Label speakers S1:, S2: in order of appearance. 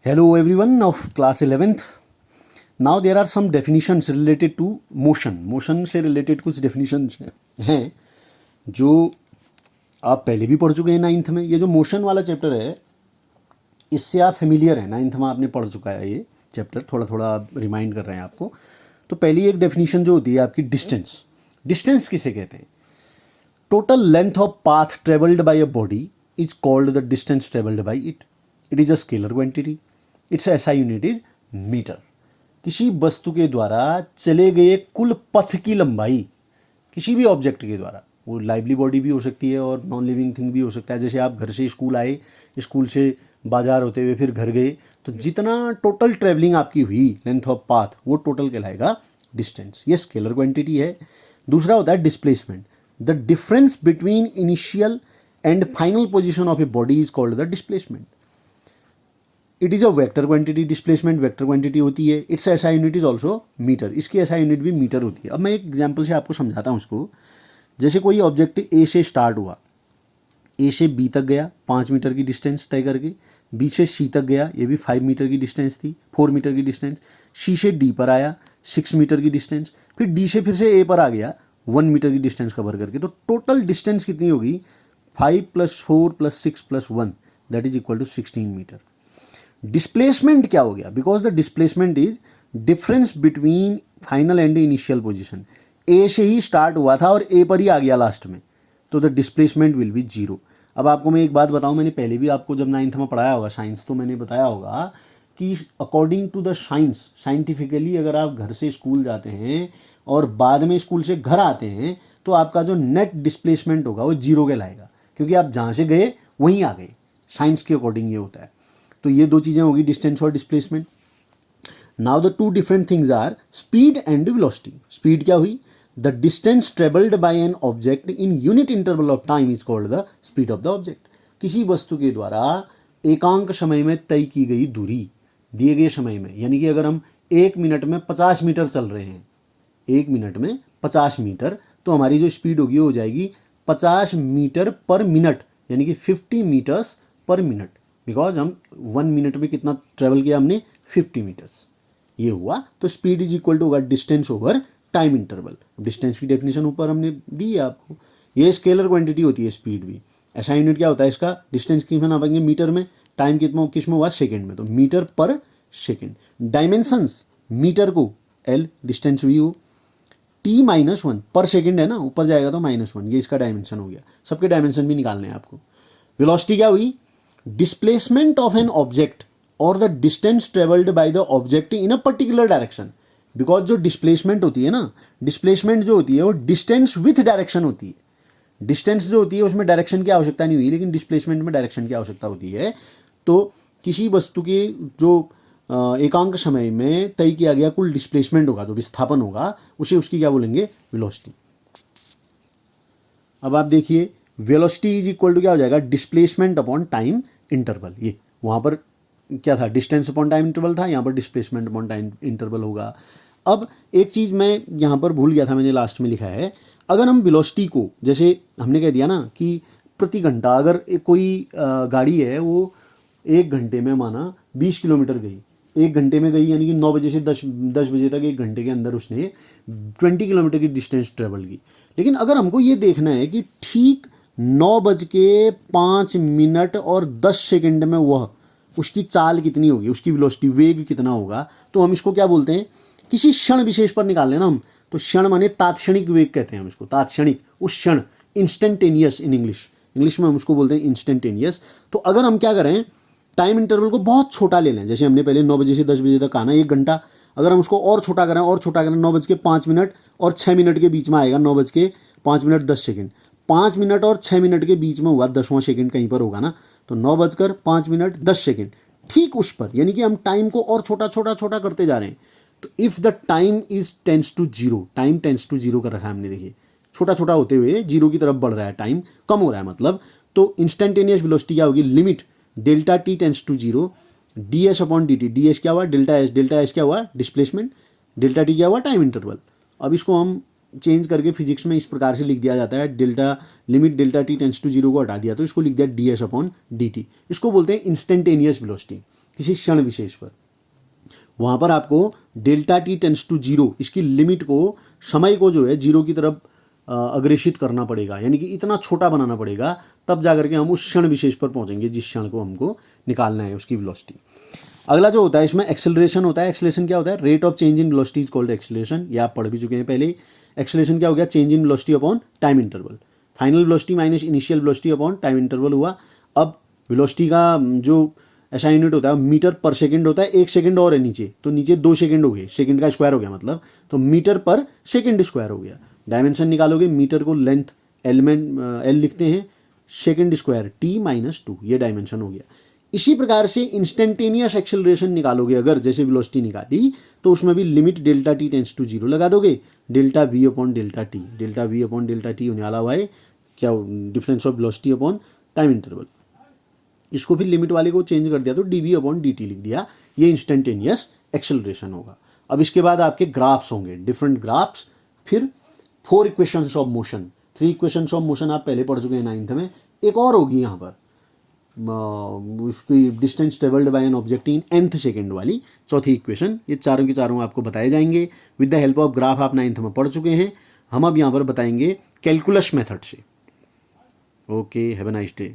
S1: Hello everyone of class 11th. Now there are some definitions related to motion. Motion से related कुछ definitions हैं जो आप पहले भी पढ़ चुके हैं नाइन्थ में. ये जो मोशन वाला चैप्टर है इससे आप फेमिलियर हैं, नाइन्थ में आपने पढ़ चुका है ये चैप्टर, थोड़ा थोड़ा रिमाइंड कर रहे हैं आपको. तो पहली एक डेफिनेशन जो होती है आपकी डिस्टेंस. डिस्टेंस किसे कहते हैं? Total length of path travelled by a body is called the distance travelled by it. It is a scalar quantity. Its SI unit is metre. किसी वस्तु के द्वारा चले गए कुल पथ की लंबाई किसी भी ऑब्जेक्ट के द्वारा, वो लाइवली बॉडी भी हो सकती है और नॉन लिविंग थिंग भी हो सकता है. जैसे आप घर से स्कूल आए, स्कूल से बाजार होते हुए फिर घर गए, तो जितना टोटल ट्रैवलिंग आपकी हुई लेंथ ऑफ पाथ वो टोटल कहलाएगा डिस्टेंस. ये स्केलर क्वांटिटी है. दूसरा होता है displacement. The difference between initial and final position of a body is called the displacement. It is a vector quantity. Displacement vector quantity होती है. Its SI unit is also metre. इसकी SI unit भी metre होती है. अब मैं एक example से आपको समझाता हूँ उसको. जैसे कोई ऑब्जेक्ट ए से स्टार्ट हुआ, ए से बी तक गया 5 मीटर की डिस्टेंस तय करके, बी से सी तक गया, ये भी 5 मीटर की डिस्टेंस थी, 4 मीटर की डिस्टेंस. सी से डी पर आया 6 मीटर की डिस्टेंस, फिर डी से फिर से ए पर आ गया 1 मीटर की डिस्टेंस कवर करके. तो टोटल डिस्टेंस कितनी होगी? 5 + 4 + 6 + 1 that is equal to 16 meter. Displacement क्या हो गया? Because the displacement is difference between final and initial position. A से ही स्टार्ट हुआ था और ए पर ही आ गया लास्ट में, तो द डिस्प्लेसमेंट विल बी 0. अब आपको मैं एक बात बताऊं, मैंने पहले भी आपको जब 9th में पढ़ाया होगा साइंस, तो मैंने बताया होगा कि according to the science, scientifically अगर आप घर से स्कूल जाते हैं और बाद में स्कूल से घर आते हैं तो आपका जो नेट डिस्प्लेसमेंट होगा वो 0 कहलाएगा, क्योंकि आप जहाँ से गए वहीं आ गए. साइंस के अकॉर्डिंग ये होता है. तो ये दो चीज़ें होगी, डिस्टेंस और displacement. Now the two different things are speed and velocity. Speed क्या हुई? The distance travelled by an object in unit interval of time is called the speed of the object. किसी वस्तु के द्वारा एकांक समय में तय की गई दूरी दिए गए समय में, यानी कि अगर हम 1 मिनट में 50 मीटर चल रहे हैं, 1 मिनट में 50 मीटर, तो हमारी जो स्पीड होगी वो हो जाएगी 50 मीटर पर मिनट, यानी कि 50 मीटर्स पर मिनट. बिकॉज हम 1 मिनट में कितना ट्रेवल किया हमने? 50 मीटर्स. ये हुआ. तो स्पीड इज इक्वल टू होगा distance over time interval. Distance की डेफिनेशन ऊपर हमने दी है आपको. ये स्केलर क्वांटिटी होती है स्पीड भी. ऐसा यूनिट क्या होता है इसका? डिस्टेंस किस में नापेंगे? मीटर में. टाइम किस में हुआ? सेकेंड में, तो मीटर पर सेकेंड. डायमेंशंस मीटर को एल, डिस्टेंस वी हो. T-1 पर सेकेंड है ना, ऊपर जाएगा तो -1, ये इसका डायमेंशन हो गया. सबके डायमेंशन भी निकालने हैं आपको. वेलोसिटी क्या हुई? डिस्प्लेसमेंट ऑफ एन ऑब्जेक्ट और the distance travelled by the object in a particular direction. Because जो डिस्प्लेसमेंट होती है ना, डिस्प्लेसमेंट जो होती है वो डिस्टेंस विथ डायरेक्शन होती है. डिस्टेंस जो होती है उसमें डायरेक्शन की आवश्यकता नहीं हुई, लेकिन डिस्प्लेसमेंट में डायरेक्शन की आवश्यकता होती है. तो किसी वस्तु के जो एकांक समय में तय किया गया कुल डिस्प्लेसमेंट होगा, जो विस्थापन होगा, उसे उसकी क्या बोलेंगे? वेलोसिटी. अब आप देखिए, वेलोसिटी इज इक्वल टू क्या हो जाएगा? Displacement upon time interval. ये वहाँ पर क्या था? डिस्टेंस अपॉन टाइम इंटरवल था, यहाँ पर डिस्प्लेसमेंट अपॉन टाइम इंटरवल होगा. अब एक चीज़ मैं यहाँ पर भूल गया था, मैंने लास्ट में लिखा है. अगर हम वेलोसिटी को, जैसे हमने कह दिया ना कि प्रति घंटा, अगर कोई गाड़ी है वो 1 घंटे में माना 20 किलोमीटर गई, 1 घंटे में गई, यानी कि 9 बजे से 10 बजे तक 1 घंटे के अंदर उसने 20 किलोमीटर की डिस्टेंस ट्रेवल की. लेकिन अगर हमको ये देखना है कि ठीक 9:05 और 10 सेकेंड में वह उसकी चाल कितनी होगी, उसकी वेलोसिटी, वेग कितना होगा, तो हम इसको क्या बोलते हैं? किसी क्षण विशेष पर निकाल लेना हम. तो क्षण माने तात्क्षणिक वेग कहते हैं हम इसको, तात्क्षणिक, उस क्षण, इंस्टेंटेनियस इन इंग्लिश में हम उसको बोलते हैं इंस्टेंटेनियस. तो अगर हम क्या करें, टाइम इंटरवल को बहुत छोटा ले लें, जैसे हमने पहले 9 बजे से 10 बजे तक आना 1 घंटा, अगर हम उसको और छोटा करें 9:05 और 6 मिनट के बीच में आएगा, 9:05 10 सेकेंड. 5 मिनट और 6 मिनट के बीच में हुआ 10वां सेकेंड कहीं पर होगा ना, तो 9:05 10 सेकेंड, ठीक उस पर, यानी कि हम टाइम को और छोटा छोटा छोटा करते जा रहे हैं. तो if the time is tends to zero, time tends to zero कर रखा है हमने, देखिए छोटा छोटा होते हुए जीरो की तरफ बढ़ रहा है, टाइम कम हो रहा है मतलब. तो इंस्टेंटेनियस वेलोसिटी क्या होगी? Limit delta t tends to zero, ds upon d t. ds क्या हुआ? डेल्टा एस क्या हुआ? डिस्प्लेसमेंट. डेल्टा टी क्या हुआ? Time interval. अब इसको हम चेंज करके फिजिक्स में इस प्रकार से लिख दिया जाता है, limit delta t tends to zero को हटा दिया तो इसको लिख दिया ds अपॉन डी टी. इसको बोलते हैं इंस्टेंटेनियस वेलोसिटी. किसी क्षण विशेष पर, वहाँ पर आपको delta t tends to zero, इसकी लिमिट को, समय को जो है जीरो की तरफ अग्रेषित करना पड़ेगा, यानी कि इतना छोटा बनाना पड़ेगा, तब जा करके हम उस क्षण विशेष पर पहुँचेंगे जिस क्षण को हमको निकालना है उसकी वेलोसिटी। अगला जो होता है इसमें एक्सेलरेशन होता है। एक्सेलरेशन क्या होता है? Rate of change in velocity is called acceleration, ये आप पढ़ भी चुके हैं पहले। एक्सेलरेशन क्या हो गया? Change in velocity upon time interval. Final velocity minus initial velocity upon time interval हुआ। अब वेलोसिटी का जो ऐसा यूनिट होता है मीटर पर सेकंड होता है, 1 सेकंड और है नीचे, तो नीचे 2 सेकंड हो गए, सेकंड का स्क्वायर हो गया मतलब, तो मीटर पर सेकंड स्क्वायर हो गया। डायमेंशन निकालोगे, मीटर को लेंथ एलिमेंट एल लिखते हैं, सेकंड स्क्वायर टी माइनस 2, ये डायमेंशन हो गया। इसी प्रकार से इंस्टेंटेनियस एक्सेलरेशन निकालोगे अगर, जैसे वेलोसिटी निकाली, तो उसमें भी limit delta t tends to zero लगा दोगे, delta v upon delta t, delta v upon delta t होने वाला हुआ है क्या? Difference of velocity upon time interval. इसको फिर लिमिट वाले को चेंज कर दिया तो d v upon d t लिख दिया, ये इंस्टेंटेनियस एक्सेलरेशन होगा। अब इसके बाद आपके ग्राफ्स होंगे, डिफरेंट ग्राफ्स, फिर 4 equations of motion, 3 equations of motion आप पहले पढ़ चुके हैं 9th में, एक और होगी यहाँ पर उसकी distance travelled by an object in nth second वाली चौथी इक्वेशन। ये चारों के चारों आपको बताए जाएंगे with the help of graph, आप 9th में पढ़ चुके हैं। हम अब यहाँ पर बताएंगे कैलकुलस मेथड से। Okay, have a nice day.